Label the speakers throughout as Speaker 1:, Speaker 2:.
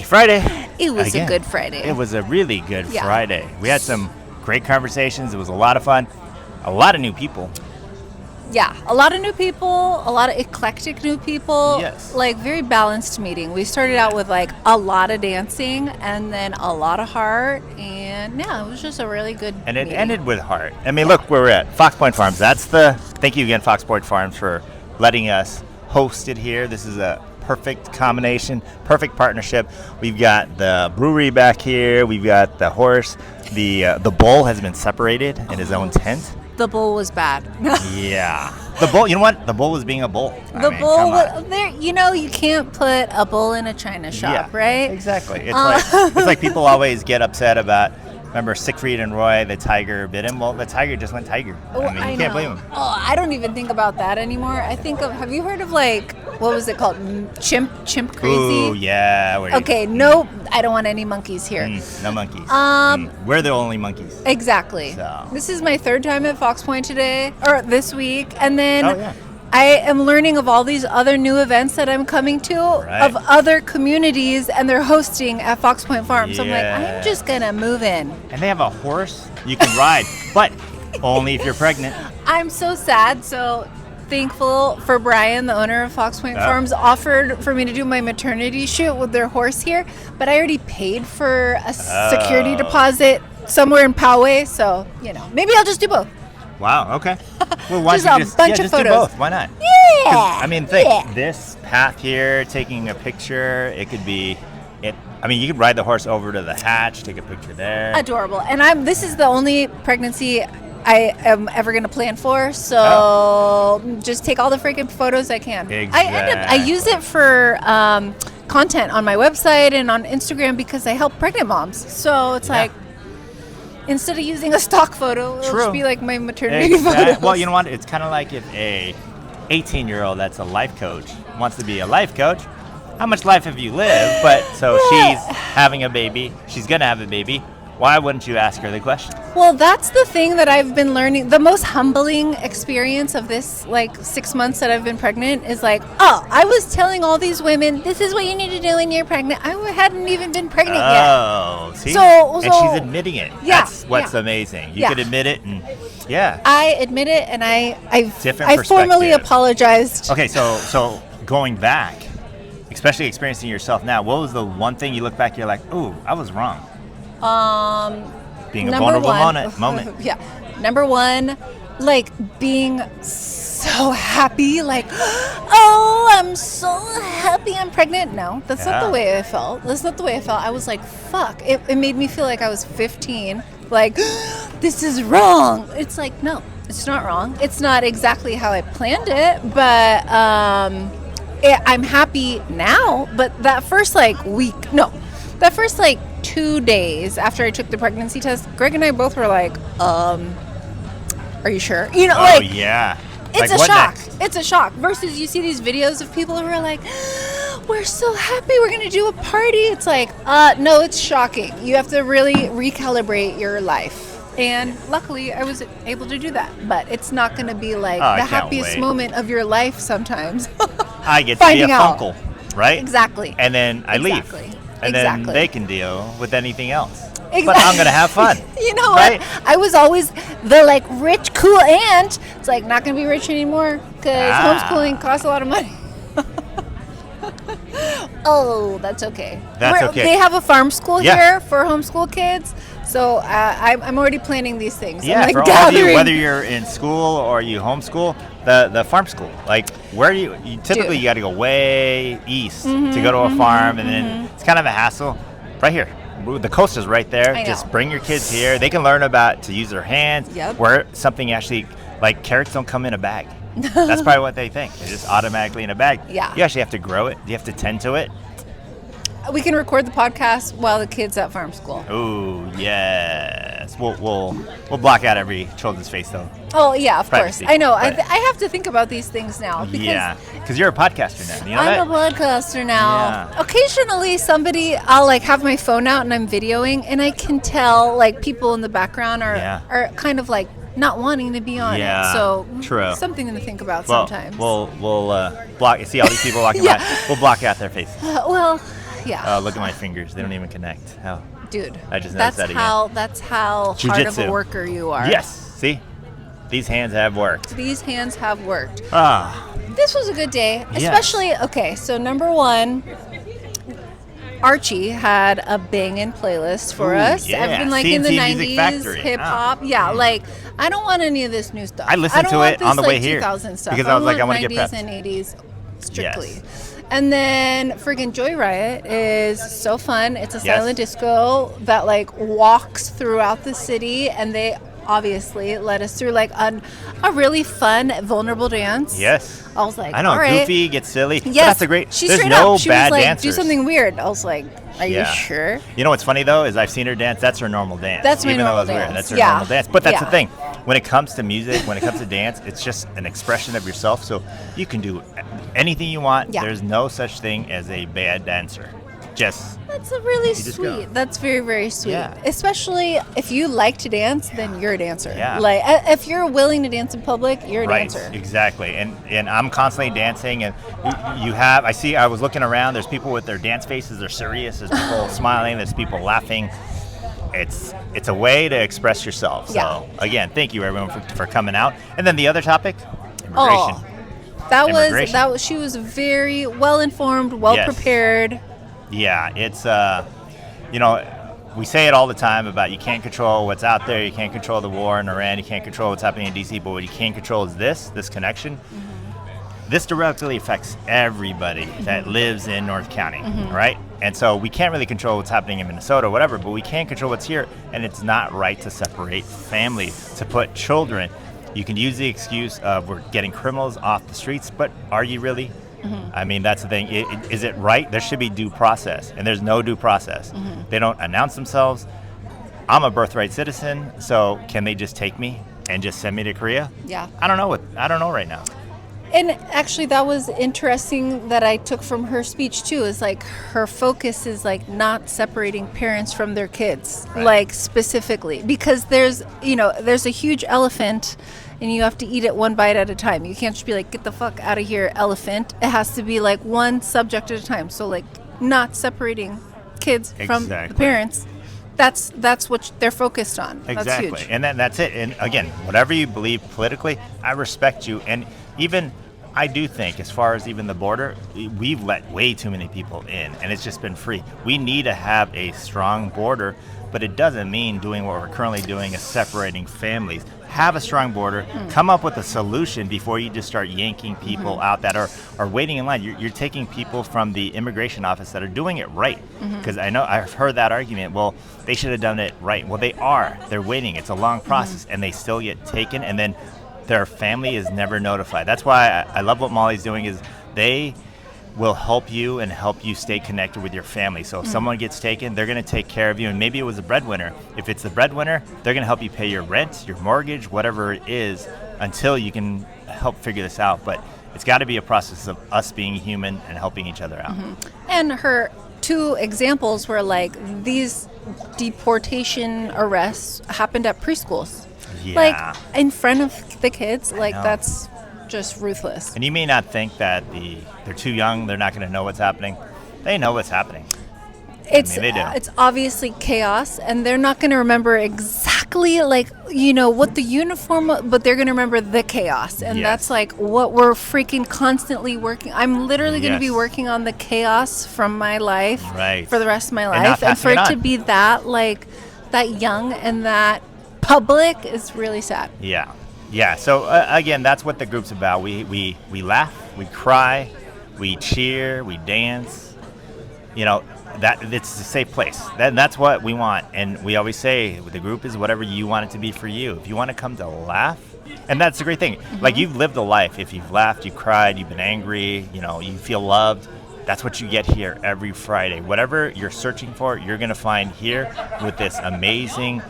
Speaker 1: Happy Friday.
Speaker 2: It was
Speaker 1: Again.
Speaker 2: a good Friday.
Speaker 1: It was a really good
Speaker 2: Yeah.
Speaker 1: Friday. We had some great conversations. It was a lot of fun. A lot of new people.
Speaker 2: Yeah, a lot of new people, a lot of eclectic new people.
Speaker 1: Yes.
Speaker 2: Like very balanced meeting. We started out with like a lot of dancing and then a lot of heart, and yeah, it was just a really good
Speaker 1: And it
Speaker 2: meeting.
Speaker 1: ended with heart. I mean, look where we're at. Fox Point Farms. Thank you again, Fox Point Farms, for letting us host it here. This is a perfect combination, perfect partnership. We've got the brewery back here. We've got the horse. The bull has been separated in his own tent.
Speaker 2: The bull was bad.
Speaker 1: Yeah. The bull, you know what? The bull was being a bull. I
Speaker 2: The
Speaker 1: mean,
Speaker 2: bull,
Speaker 1: come on.
Speaker 2: there. You can't put a bull in a china shop, right?
Speaker 1: Exactly. It's like people always get upset about. Remember Siegfried and Roy, the tiger bit him. Well, the tiger just went tiger.
Speaker 2: Oh,
Speaker 1: I mean, you can't
Speaker 2: know.
Speaker 1: blame him.
Speaker 2: Oh, I don't even think about that anymore. I think of. Have you heard of like what was it called? Chimp crazy.
Speaker 1: Ooh, yeah.
Speaker 2: Okay, no, I don't want any monkeys here.
Speaker 1: No monkeys. We're the only monkeys.
Speaker 2: Exactly.
Speaker 1: So.
Speaker 2: This is my third time at Fox Point today, or this week, and then
Speaker 1: Oh, yeah.
Speaker 2: I am learning of all these other new events that I'm coming to
Speaker 1: Right.
Speaker 2: of other communities, and they're hosting at Fox Point Farm. So I'm like,
Speaker 1: Yeah.
Speaker 2: I'm just gonna move in.
Speaker 1: And they have a horse you can ride, but only if you're pregnant.
Speaker 2: I'm so sad. So thankful for Brian, the owner of Fox Point
Speaker 1: Yeah.
Speaker 2: Farms, offered for me to do my maternity shoot with their horse here, but I already paid for a security deposit somewhere in Poway, so maybe I'll just do both.
Speaker 1: Wow. Okay. Well, why
Speaker 2: Just
Speaker 1: don't
Speaker 2: a
Speaker 1: you just
Speaker 2: bunch of
Speaker 1: just do
Speaker 2: photos.
Speaker 1: both? Why not?
Speaker 2: Yeah.
Speaker 1: 'Cause, I mean, think
Speaker 2: yeah.
Speaker 1: this path here, taking a picture. It could be it. I mean, you could ride the horse over to the hatch, take a picture there.
Speaker 2: Adorable. And this is the only pregnancy I am ever going to plan for, so just take all the freaking photos I can. I use it for content on my website and on Instagram because I help pregnant moms. So it's like, instead of using a stock photo, it'll
Speaker 1: True.
Speaker 2: just be like my maternity photo.
Speaker 1: Well, you know what? It's kind of like if a 18-year-old that's a life coach wants to be a life coach. How much life have you lived? But so she's having a baby. She's going to have a baby. Why wouldn't you ask her the question?
Speaker 2: Well, that's the thing that I've been learning. The most humbling experience of this, 6 months that I've been pregnant is I was telling all these women, this is what you need to do when you're pregnant. I hadn't even been pregnant yet.
Speaker 1: Oh, see?
Speaker 2: So-
Speaker 1: and she's admitting it.
Speaker 2: Yeah,
Speaker 1: That's what's
Speaker 2: yeah.
Speaker 1: amazing. You
Speaker 2: Yeah.
Speaker 1: could admit it, and yeah.
Speaker 2: I admit it, and I
Speaker 1: Different
Speaker 2: formally
Speaker 1: perspective.
Speaker 2: apologized.
Speaker 1: Okay, so going back, especially experiencing yourself now, what was the one thing you look back, you're like, ooh, I was wrong? Being a
Speaker 2: Number
Speaker 1: vulnerable
Speaker 2: one-
Speaker 1: moment.
Speaker 2: Yeah. Number one, being so happy, oh, I'm so happy I'm pregnant. No, that's not the
Speaker 1: Yeah.
Speaker 2: way I felt. That's not the way I felt. I was like, fuck. It made me feel like I was 15. This is wrong. It's like, no, it's not wrong. It's not exactly how I planned it, but I'm happy now. But that first week, no, that first 2 days after I took the pregnancy test, Greg and I both were like, are you sure?
Speaker 1: Oh, yeah.
Speaker 2: It's
Speaker 1: Like,
Speaker 2: a
Speaker 1: what
Speaker 2: shock.
Speaker 1: next?
Speaker 2: It's a shock. Versus you see these videos of people who are like, we're so happy we're going to do a party. It's like, no, it's shocking. You have to really recalibrate your life. And luckily, I was able to do that. But it's not going to be
Speaker 1: I
Speaker 2: the
Speaker 1: can't
Speaker 2: happiest
Speaker 1: wait.
Speaker 2: moment of your life sometimes.
Speaker 1: I get to be a
Speaker 2: Finding out.
Speaker 1: funkle, right?
Speaker 2: Exactly.
Speaker 1: And then I leave.
Speaker 2: Exactly.
Speaker 1: And then
Speaker 2: Exactly.
Speaker 1: they can deal with anything else.
Speaker 2: Exactly.
Speaker 1: But I'm going to have fun.
Speaker 2: You know
Speaker 1: right?
Speaker 2: what? I was always the rich, cool aunt. It's not going to be rich anymore because homeschooling costs a lot of money. Oh, that's okay.
Speaker 1: That's okay.
Speaker 2: They have a farm school
Speaker 1: Yeah.
Speaker 2: here for homeschool kids. So I'm already planning these things.
Speaker 1: Yeah,
Speaker 2: I'm
Speaker 1: for all of
Speaker 2: gathering.
Speaker 1: you, whether you're in school or you homeschool, the farm school, where you typically you got to go way east to go to a farm, and then it's kind of a hassle. Right here, the coast is right there.
Speaker 2: I know.
Speaker 1: Just bring your kids here. They can learn about to use their hands.
Speaker 2: Yep.
Speaker 1: Where something actually carrots don't come in a bag. That's probably what they think. They're just automatically in a bag.
Speaker 2: Yeah.
Speaker 1: You actually have to grow it. You have to tend to it.
Speaker 2: We can record the podcast while the kid's at farm school.
Speaker 1: Ooh, yes. We'll block out every children's face though.
Speaker 2: Oh yeah, of
Speaker 1: Privacy,
Speaker 2: course. I know.
Speaker 1: but-
Speaker 2: I have to think about these things now because
Speaker 1: Yeah, because you're a podcaster now. You know
Speaker 2: I'm
Speaker 1: that?
Speaker 2: a podcaster now.
Speaker 1: Yeah.
Speaker 2: Occasionally, I'll have my phone out and I'm videoing, and I can tell people in the background are kind of not wanting to be on
Speaker 1: Yeah,
Speaker 2: it. So
Speaker 1: true.
Speaker 2: something to think about
Speaker 1: Well,
Speaker 2: sometimes.
Speaker 1: we'll block. See all these people walking
Speaker 2: Yeah.
Speaker 1: by. We'll block out their faces.
Speaker 2: Well, Yeah.
Speaker 1: Look at my fingers. They don't even connect. Hell.
Speaker 2: Dude,
Speaker 1: I just noticed that again.
Speaker 2: That's how hard of
Speaker 1: Jiu-jitsu.
Speaker 2: a worker you are.
Speaker 1: Yes. See? These hands have worked.
Speaker 2: These hands have worked.
Speaker 1: Ah.
Speaker 2: This was a good day,
Speaker 1: Yes.
Speaker 2: especially, okay, so number one, Archie had a banging playlist for
Speaker 1: Ooh,
Speaker 2: us.
Speaker 1: yeah.
Speaker 2: I've been like in the
Speaker 1: CNC Music
Speaker 2: 90s,
Speaker 1: Factory.
Speaker 2: hip hop. Yeah, like I don't want any of this new stuff.
Speaker 1: I listened
Speaker 2: don't
Speaker 1: to
Speaker 2: want
Speaker 1: it
Speaker 2: this,
Speaker 1: on the way
Speaker 2: like,
Speaker 1: here
Speaker 2: 2000 stuff.
Speaker 1: because I was like, I want to
Speaker 2: 90s
Speaker 1: get prepped.
Speaker 2: and 80s strictly.
Speaker 1: Yes.
Speaker 2: And then friggin' Joy Riot is so fun. It's a
Speaker 1: Yes.
Speaker 2: silent disco that like walks throughout the city, and they obviously led us through like a really fun, vulnerable dance.
Speaker 1: Yes.
Speaker 2: I was like,
Speaker 1: I know.
Speaker 2: all right.
Speaker 1: Goofy, gets silly. But
Speaker 2: Yes,
Speaker 1: that's a great.
Speaker 2: She
Speaker 1: There's
Speaker 2: straight
Speaker 1: no
Speaker 2: up, she
Speaker 1: bad
Speaker 2: was like,
Speaker 1: dancers.
Speaker 2: do something weird. I was like, are you
Speaker 1: Yeah.
Speaker 2: sure?
Speaker 1: You know what's funny though is I've seen her dance. That's her normal dance.
Speaker 2: That's my
Speaker 1: Even
Speaker 2: normal
Speaker 1: though it was
Speaker 2: dance.
Speaker 1: weird, that's her
Speaker 2: Yeah.
Speaker 1: normal dance. But that's the
Speaker 2: Yeah.
Speaker 1: thing. When it comes to music, when it comes to dance, it's just an expression of yourself. So you can do anything you want.
Speaker 2: Yeah.
Speaker 1: There's no such thing as a bad dancer. Just
Speaker 2: That's a really
Speaker 1: just go.
Speaker 2: sweet. That's very, very sweet.
Speaker 1: Yeah.
Speaker 2: Especially if you like to dance, then you're a dancer.
Speaker 1: Yeah.
Speaker 2: Like if you're willing to dance in public, you're a
Speaker 1: right,
Speaker 2: dancer.
Speaker 1: exactly. And I'm constantly dancing. And you have. I was looking around. There's people with their dance faces. They're serious. There's people smiling. There's people laughing. It's a way to express yourself. So
Speaker 2: Yeah.
Speaker 1: again, thank you everyone for coming out. And then the other topic, immigration.
Speaker 2: Oh,
Speaker 1: Immigration.
Speaker 2: that was. She was very well informed, well
Speaker 1: Yes.
Speaker 2: prepared.
Speaker 1: Yeah, it's we say it all the time about you can't control what's out there, you can't control the war in Iran, you can't control what's happening in DC, but what you can control is this connection. This directly affects everybody that lives in North County, right? And so we can't really control what's happening in Minnesota or whatever, but we can control what's here, and it's not right to separate families, to put children. You can use the excuse of we're getting criminals off the streets, but are you really? I mean, that's the thing. Is it right? There should be due process, and there's no due process. They don't announce themselves. I'm a birthright citizen, so can they just take me and just send me to Korea?
Speaker 2: Yeah.
Speaker 1: I don't know right now.
Speaker 2: And actually, that was interesting that I took from her speech too. Is like her focus is like not separating parents from their kids,
Speaker 1: Right.
Speaker 2: like specifically, because there's a huge elephant, and you have to eat it one bite at a time. You can't just be like, get the fuck out of here, elephant. It has to be like one subject at a time. So like not separating kids from the
Speaker 1: Exactly.
Speaker 2: parents. That's what they're focused on.
Speaker 1: Exactly.
Speaker 2: That's huge.
Speaker 1: And that's it. And again, whatever you believe politically, I respect you. And even I do think, as far as even the border, we've let way too many people in, and it's just been free. We need to have a strong border, but it doesn't mean doing what we're currently doing is separating families. Have a strong border. Come up with a solution before you just start yanking people out that are waiting in line. You're taking people from the immigration office that are doing it right. Because I know I've heard that argument. Well, they should have done it right. Well, they are. They're waiting. It's a long process, and they still get taken, and then their family is never notified. That's why I love what Molly's doing is they will help you and help you stay connected with your family. So if someone gets taken, they're going to take care of you. And maybe it was a breadwinner. If it's the breadwinner, they're going to help you pay your rent, your mortgage, whatever it is, until you can help figure this out. But it's got to be a process of us being human and helping each other out.
Speaker 2: And her two examples were like these deportation arrests happened at preschools.
Speaker 1: Yeah.
Speaker 2: Like in front of the kids. Like
Speaker 1: know.
Speaker 2: that's just ruthless.
Speaker 1: And you may not think that they're too young, they're not going to know what's happening. They know what's happening. they do.
Speaker 2: It's obviously chaos, and they're not going to remember exactly what the uniform, but they're going to remember the chaos, and
Speaker 1: Yes.
Speaker 2: that's like what we're freaking constantly working. I'm literally going to be
Speaker 1: Yes.
Speaker 2: working on the chaos from my life
Speaker 1: Right.
Speaker 2: for the rest of my
Speaker 1: And not
Speaker 2: life, and for
Speaker 1: passing
Speaker 2: it
Speaker 1: it
Speaker 2: to
Speaker 1: on.
Speaker 2: be that young and that public is really sad.
Speaker 1: Yeah. So again, that's what the group's about. We laugh, we cry, we cheer, we dance. That it's a safe place. That's what we want. And we always say the group is whatever you want it to be for you. If you want to come to laugh, and that's the great thing. Like you've lived a life. If you've laughed, you cried, you've been angry, you feel loved. That's what you get here every Friday. Whatever you're searching for, you're going to find here with this amazing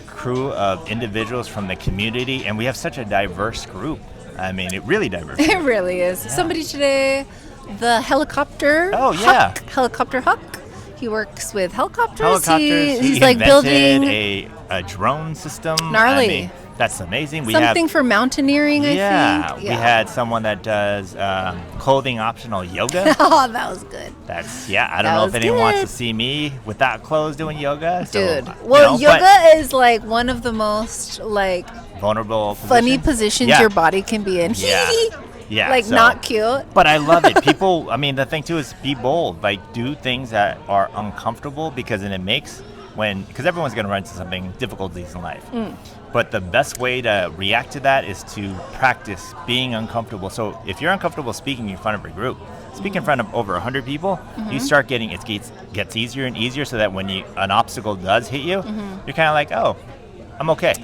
Speaker 1: crew of individuals from the community. And we have such a diverse group. I mean, it really diverse.
Speaker 2: It really is. Somebody today, the helicopter.
Speaker 1: Oh, yeah.
Speaker 2: Huck, helicopter Huck. He works with helicopters.
Speaker 1: Helicopters.
Speaker 2: He's
Speaker 1: He
Speaker 2: like
Speaker 1: invented
Speaker 2: building.
Speaker 1: a drone system.
Speaker 2: Gnarly.
Speaker 1: I mean, That's amazing.
Speaker 2: Something for mountaineering, I think.
Speaker 1: We had someone that does clothing optional yoga.
Speaker 2: Oh, that was good.
Speaker 1: I don't know if anyone wants to see me without clothes doing yoga.
Speaker 2: Dude,
Speaker 1: So,
Speaker 2: well, yoga is like one of the most like
Speaker 1: vulnerable
Speaker 2: funny positions your body can be in.
Speaker 1: Yeah,
Speaker 2: like not cute.
Speaker 1: But I love it. People, I mean, the thing too is be bold. Like do things that are uncomfortable because then it makes because everyone's going to run into something difficulties in life. But the best way to react to that is to practice being uncomfortable. So if you're uncomfortable speaking in front of a group, speak in front of over 100 people, you start getting, it gets easier and easier so that when an obstacle does hit you, you're kind of like, oh, I'm okay.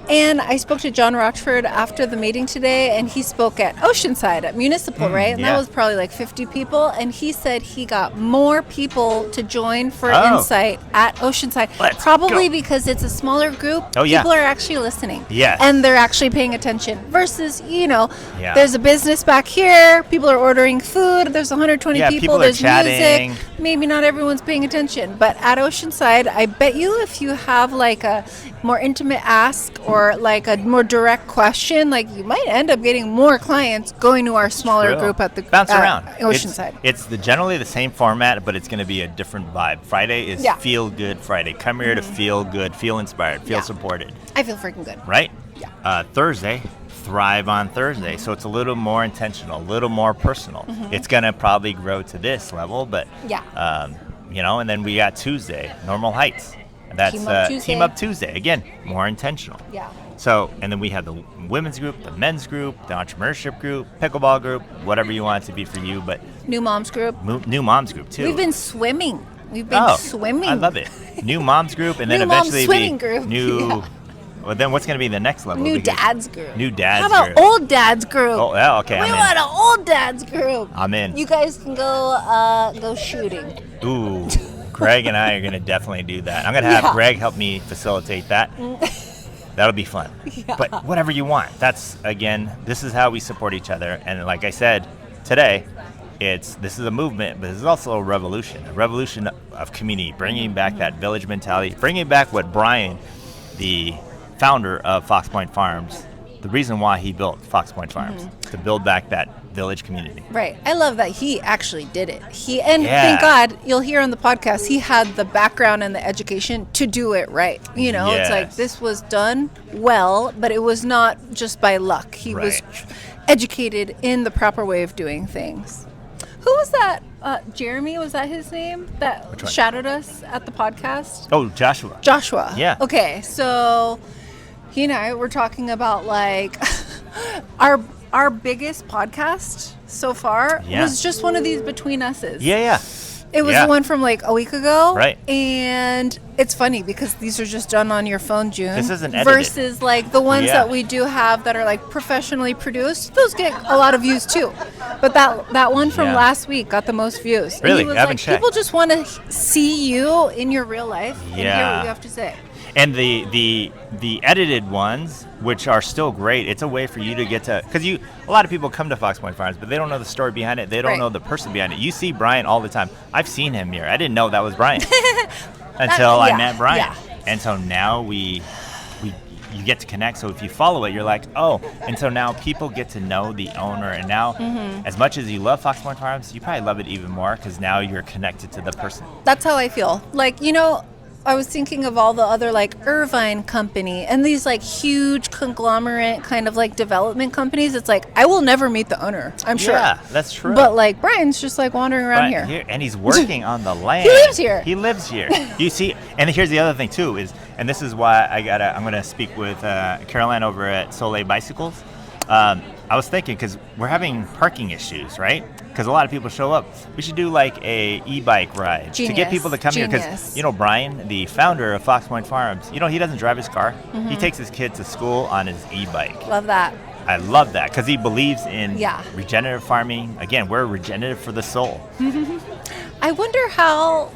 Speaker 2: And I spoke to John Rochford after the meeting today, and he spoke at Oceanside at Municipal, right? And that was probably like 50 people. And he said he got more people to join for Insight at Oceanside. Probably because it's a smaller group. People are actually listening. And they're actually paying attention. Versus, there's a business back here. People are ordering food. There's 120 people. There's
Speaker 1: chatting.
Speaker 2: music. Maybe not everyone's paying attention. But at Oceanside, I bet you if you have like a more intimate ask or like a more direct question, like you might end up getting more clients going to our smaller group at the
Speaker 1: bounce around
Speaker 2: Oceanside.
Speaker 1: It's generally the same format, but it's going to be a different vibe. Friday is Feel Good Friday. Come here to feel good, feel inspired, feel supported.
Speaker 2: I feel freaking good.
Speaker 1: Right? Yeah. Thursday, Thrive on Thursday. So it's a little more intentional, a little more personal. It's going to probably grow to this level, but and then we got Tuesday, Normal Heights. That's Team Up Tuesday. Again, more intentional.
Speaker 2: Yeah.
Speaker 1: So, and then we have the women's group, the men's group, the entrepreneurship group, pickleball group, whatever you want it to be for you. But
Speaker 2: New Moms group.
Speaker 1: New Moms group, too.
Speaker 2: We've been swimming. Swimming.
Speaker 1: I love it. New Moms group, and then eventually Well, then what's going to be the next level?
Speaker 2: New Dads group.
Speaker 1: New Dads
Speaker 2: group. How about Old Dads group?
Speaker 1: Oh, yeah, okay.
Speaker 2: We want an Old Dads group.
Speaker 1: I'm in.
Speaker 2: You guys can go shooting.
Speaker 1: Ooh. Greg and I are going to definitely do that. I'm going to have Greg help me facilitate that. That'll be fun. But whatever you want. This is how we support each other. And like I said, today, this is a movement, but this is also a revolution of community, bringing back that village mentality, bringing back what Brian, the founder of Fox Point Farms, the reason why he built Fox Point Farms, to build back that village community.
Speaker 2: Right. I love that he actually did it. Thank God, you'll hear on the podcast, he had the background and the education to do it right. It's like this was done well, but it was not just by luck. He was educated in the proper way of doing things. Who was that? Jeremy, was that his name? That shadowed us at the podcast?
Speaker 1: Oh, Joshua.
Speaker 2: Joshua.
Speaker 1: Yeah.
Speaker 2: Okay, so he and I were talking about like our biggest podcast so far was just one of these Between Us's.
Speaker 1: Yeah.
Speaker 2: It was the one from like a week ago.
Speaker 1: Right.
Speaker 2: And it's funny because these are just done on your phone, June.
Speaker 1: This isn't edited.
Speaker 2: Versus like the ones that we do have that are like professionally produced. Those get a lot of views too. But that one from last week got the most views.
Speaker 1: Really?
Speaker 2: And he was
Speaker 1: I haven't
Speaker 2: like,
Speaker 1: checked.
Speaker 2: people just want to see you in your real life and hear what you have to say.
Speaker 1: And the edited ones, which are still great, it's a way for you to get to, because a lot of people come to Fox Point Farms, but they don't know the story behind it. They don't know the person behind it. You see Brian all the time. I've seen him here. I didn't know that was Brian until I met Brian. Yeah. And so now you get to connect. So if you follow it, you're like, oh. And so now people get to know the owner. And now, as much as you love Fox Point Farms, you probably love it even more because now you're connected to the person.
Speaker 2: That's how I feel. Like, I was thinking of all the other like Irvine Company and these like huge conglomerate kind of like development companies. It's like I will never meet the owner, I'm sure.
Speaker 1: Yeah, that's true.
Speaker 2: But like Brian's just like wandering around here.
Speaker 1: And he's working on the land.
Speaker 2: He lives here.
Speaker 1: You see, and here's the other thing too is, and this is why I'm going to speak with Caroline over at Soleil Bicycles. I was thinking because we're having parking issues, right? Because a lot of people show up. We should do like a e-bike ride to get people to come here. Because Brian, the founder of Fox Point Farms, he doesn't drive his car. He takes his kid to school on his e-bike.
Speaker 2: Love that.
Speaker 1: I love that because he believes in regenerative farming. Again, we're regenerative for the soul.
Speaker 2: I wonder how,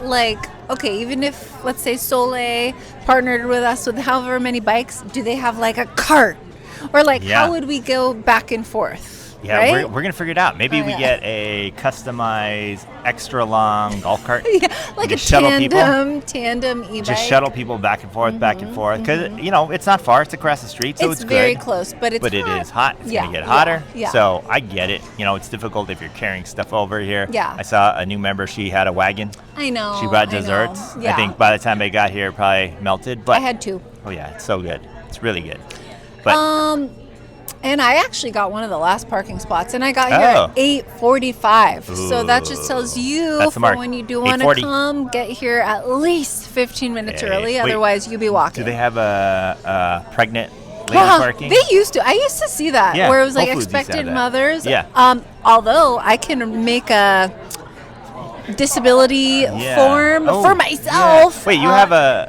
Speaker 2: even if, let's say, Soleil partnered with us with however many bikes, do they have like a cart? Or how would we go back and forth?
Speaker 1: Yeah,
Speaker 2: right?
Speaker 1: we're gonna figure it out. Maybe
Speaker 2: Oh,
Speaker 1: we
Speaker 2: yeah.
Speaker 1: get a customized, extra long golf cart.
Speaker 2: Yeah, like a
Speaker 1: Just shuttle people.
Speaker 2: tandem e-bike.
Speaker 1: Just shuttle people back and forth, because it's not far. It's across the street, so it's
Speaker 2: very
Speaker 1: good.
Speaker 2: close, but it's
Speaker 1: But it
Speaker 2: hot.
Speaker 1: is hot. It's
Speaker 2: Yeah,
Speaker 1: gonna get hotter.
Speaker 2: yeah.
Speaker 1: So I get it. It's difficult if you're carrying stuff over here.
Speaker 2: Yeah.
Speaker 1: I saw a new member. She had a wagon.
Speaker 2: I know.
Speaker 1: She brought
Speaker 2: I know.
Speaker 1: desserts.
Speaker 2: Yeah.
Speaker 1: I think by the time they got here, it probably melted. But
Speaker 2: I had 2.
Speaker 1: oh yeah, it's so good. It's really good. But
Speaker 2: And I actually got one of the last parking spots, and I got here
Speaker 1: Oh.
Speaker 2: at 8:45. So that just tells you
Speaker 1: That's the
Speaker 2: for
Speaker 1: mark.
Speaker 2: when you do want to
Speaker 1: 8:40.
Speaker 2: come, get here at least 15 minutes
Speaker 1: Yeah,
Speaker 2: early.
Speaker 1: yeah. Wait,
Speaker 2: Otherwise, you'll be walking.
Speaker 1: do they have a pregnant lady parking?
Speaker 2: They used to. I used to see that
Speaker 1: Yeah,
Speaker 2: where it was like
Speaker 1: Whole Foods used to have
Speaker 2: expectant
Speaker 1: that.
Speaker 2: mothers.
Speaker 1: Yeah.
Speaker 2: Although I can make a disability
Speaker 1: Yeah.
Speaker 2: form
Speaker 1: Oh,
Speaker 2: for myself.
Speaker 1: yeah. Wait, you have a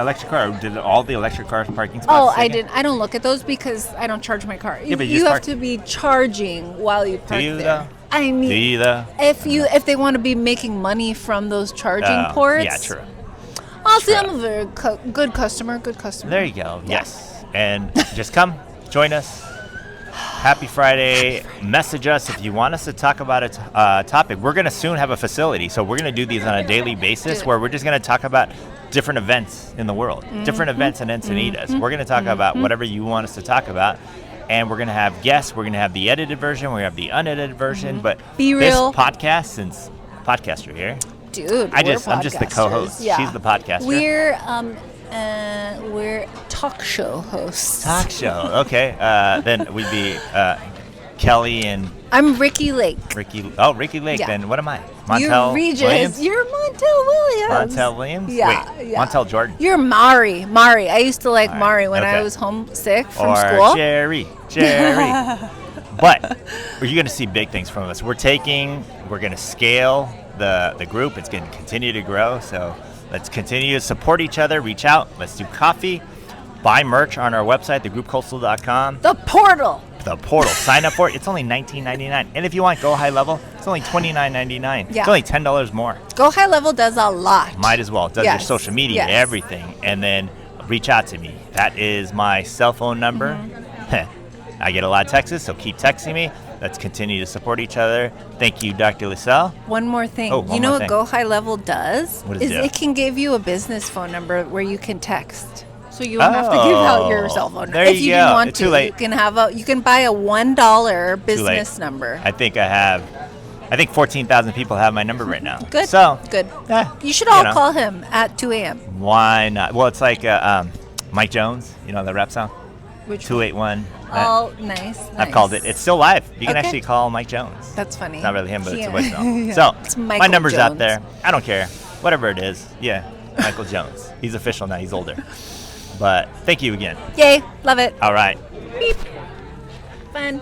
Speaker 1: electric car? Did all the electric cars parking spots?
Speaker 2: Oh, I
Speaker 1: taken?
Speaker 2: didn't. I don't look at those because I don't charge my car.
Speaker 1: Yeah, but you
Speaker 2: you
Speaker 1: just
Speaker 2: have
Speaker 1: park-
Speaker 2: to be charging while you park
Speaker 1: you,
Speaker 2: there.
Speaker 1: though?
Speaker 2: I
Speaker 1: Do
Speaker 2: mean,
Speaker 1: you though?
Speaker 2: if they want to be making money from those charging
Speaker 1: Oh,
Speaker 2: ports,
Speaker 1: Yeah, true.
Speaker 2: I'll say
Speaker 1: True.
Speaker 2: I'm a very good customer. Good customer.
Speaker 1: There you go. Yes, and just come join us. Happy Friday. Message us if you want us to talk about a topic. We're going to soon have a facility, so we're going to do these on a daily basis where we're just going to talk about different events in the world, different events in Encinitas. We're going to talk about whatever you want us to talk about, and we're going to have guests. We're going to have the edited version. We're going to have the unedited version, but
Speaker 2: Be
Speaker 1: this
Speaker 2: real.
Speaker 1: podcast, since podcasts are here,
Speaker 2: Dude,
Speaker 1: I'm just the
Speaker 2: podcasters.
Speaker 1: co-host.
Speaker 2: Yeah.
Speaker 1: She's the podcaster.
Speaker 2: We're talk show hosts.
Speaker 1: Talk show. Okay, then we'd be Kelly and
Speaker 2: I'm Ricky Lake.
Speaker 1: Ricky. Oh, Ricky Lake.
Speaker 2: Yeah.
Speaker 1: Then what am I?
Speaker 2: You're
Speaker 1: Montel
Speaker 2: Regis.
Speaker 1: Williams.
Speaker 2: You're Montel Williams.
Speaker 1: Montel Williams.
Speaker 2: Yeah,
Speaker 1: Wait,
Speaker 2: yeah.
Speaker 1: Montel Jordan.
Speaker 2: You're Mari. Mari. I used to like
Speaker 1: All right,
Speaker 2: Mari when I
Speaker 1: okay.
Speaker 2: was homesick from
Speaker 1: Or
Speaker 2: school.
Speaker 1: Jerry. But you're going to see big things from us. We're going to scale the group. It's going to continue to grow. So let's continue to support each other. Reach out. Let's do coffee. Buy merch on our website, thegroupcoastal.com.
Speaker 2: The portal.
Speaker 1: The portal. Sign up for it. It's only $19.99. And if you want Go High Level, it's only $29.99.
Speaker 2: Yeah.
Speaker 1: It's only $10 more.
Speaker 2: Go High Level does a lot.
Speaker 1: Might as well. It does your
Speaker 2: Yes,
Speaker 1: social media,
Speaker 2: yes.
Speaker 1: everything. And then reach out to me. That is my cell phone number.
Speaker 2: Mm-hmm.
Speaker 1: I get a lot of texts, so keep texting me. Let's continue to support each other. Thank you, Dr. Lisel.
Speaker 2: One more thing.
Speaker 1: Oh, one
Speaker 2: you know
Speaker 1: more
Speaker 2: what
Speaker 1: thing.
Speaker 2: Go High Level does?
Speaker 1: What does it do?
Speaker 2: It can give you a business phone number where you can text. So you don't have to give out your cell phone.
Speaker 1: There
Speaker 2: if
Speaker 1: you
Speaker 2: didn't
Speaker 1: go.
Speaker 2: want
Speaker 1: Too
Speaker 2: to,
Speaker 1: late.
Speaker 2: you can buy a $1 business number.
Speaker 1: I think 14,000 people have my number right now.
Speaker 2: Good.
Speaker 1: So,
Speaker 2: Good.
Speaker 1: yeah,
Speaker 2: You should all
Speaker 1: know.
Speaker 2: call him at 2 a.m.
Speaker 1: Why not? Well, it's like Mike Jones, the rap song?
Speaker 2: Which
Speaker 1: 281.
Speaker 2: Oh, nice.
Speaker 1: I've called it. It's still live. You can
Speaker 2: Okay.
Speaker 1: actually call Mike Jones.
Speaker 2: That's funny.
Speaker 1: It's not really him, but it's a
Speaker 2: Yeah.
Speaker 1: voicemail.
Speaker 2: Yeah.
Speaker 1: So,
Speaker 2: It's
Speaker 1: my
Speaker 2: Michael
Speaker 1: number's out
Speaker 2: Jones.
Speaker 1: there. I don't care. Whatever it is. Yeah, Michael Jones. He's official now. He's older. But thank you again.
Speaker 2: Yay. Love it.
Speaker 1: All right.
Speaker 2: Beep. Fun.